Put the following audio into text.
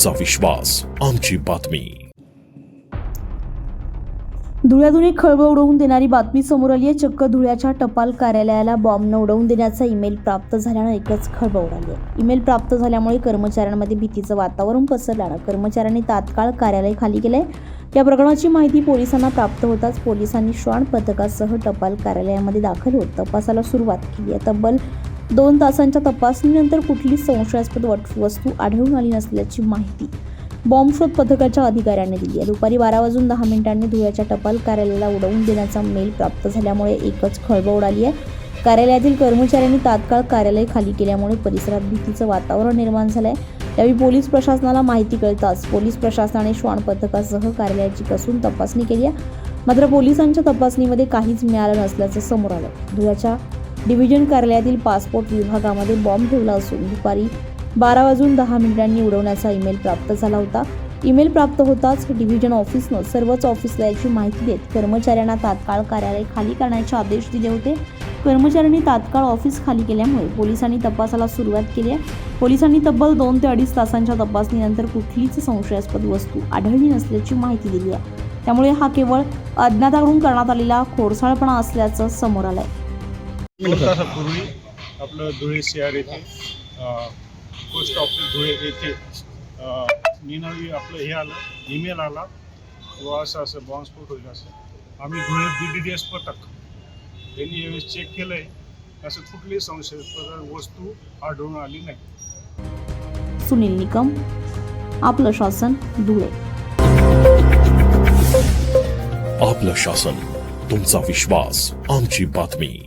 तुमचा विश्वास, आमची बातमी. धुळ्यातून एक खळबळ उडवून देणारी बातमी समोर आली आहे. चक्क धुळ्याच्या टपाल कार्यालयाला बॉम्बनं उडवून देण्याचा ईमेल प्राप्त झाल्यानं एकच खळबळ उडाली आहे. ईमेल प्राप्त झाल्यामुळे कर्मचाऱ्यांमध्ये भीतीचं वातावरण पसरल्यानं कर्मचाऱ्यांनी तात्काळ कार्यालय खाली केलंय. या प्रकरणाची माहिती पोलिसांना प्राप्त होताच पोलिसांनी श्वान पथकासह टपाल कार्यालयामध्ये दाखल होत तपासाला सुरुवात केली आहे. तब्बल 2 तासांच्या तपासणीनंतर कुठलीच संशयास्पद वस्तू आढळून आली नसल्याची माहिती बॉम्बशोध पथकाच्या अधिकाऱ्यांनी दिली आहे. दुपारी 12:10 धुळ्याच्या टपाल कार्यालयाला उडवून देण्याचा मेल प्राप्त झाल्यामुळे एकच खळबळ उडाली आहे. कार्यालयातील कर्मचाऱ्यांनी तात्काळ कार्यालय खाली केल्यामुळे परिसरात भीतीचं वातावरण निर्माण झालंय. यावेळी पोलीस प्रशासनाला माहिती कळताच पोलीस प्रशासनाने श्वान पथकासह कार्यालयाची कसून तपासणी केली आहे. मात्र पोलिसांच्या तपासणीमध्ये काहीच मिळालं नसल्याचं समोर आलं. धुळ्याच्या डिव्हिजन कार्यालयातील पासपोर्ट विभागामध्ये बॉम्ब ठेवला असून दुपारी 12:10 उडवण्याचा ईमेल प्राप्त झाला होता. ईमेल प्राप्त होताच डिव्हिजन ऑफिसनं सर्वच ऑफिसला याची माहिती देत कर्मचाऱ्यांना तात्काळ कार्यालय खाली करण्याचे आदेश दिले होते. कर्मचाऱ्यांनी तात्काळ ऑफिस खाली केल्यामुळे पोलिसांनी तपासाला सुरुवात केली आहे. पोलिसांनी तब्बल 2 ते 2.5 तासांच्या तपासणीनंतर कुठलीच संशयास्पद वस्तू आढळली नसल्याची माहिती दिली आहे. त्यामुळे हा केवळ अज्ञाताकडून करण्यात आलेला खोडसाळपणा असल्याचं समोर आलंय. 2 तासापूर्वी आपलं धुळे शहर येथे पोस्ट ऑफिस धुळे येथे निनावी आपलं हे आलं, ईमेल आला व असं बॉम्बस्फोट होईल असं. आम्ही धुळे BDDS पथक यांनी यावेळेस चेक केलं आहे. असं कुठलीही संशयास्पद वस्तू आढळून आली नाही. सुनील निकम, आपलं शासन, धुळे. आपलं शासन, तुमचा विश्वास, आमची बातमी.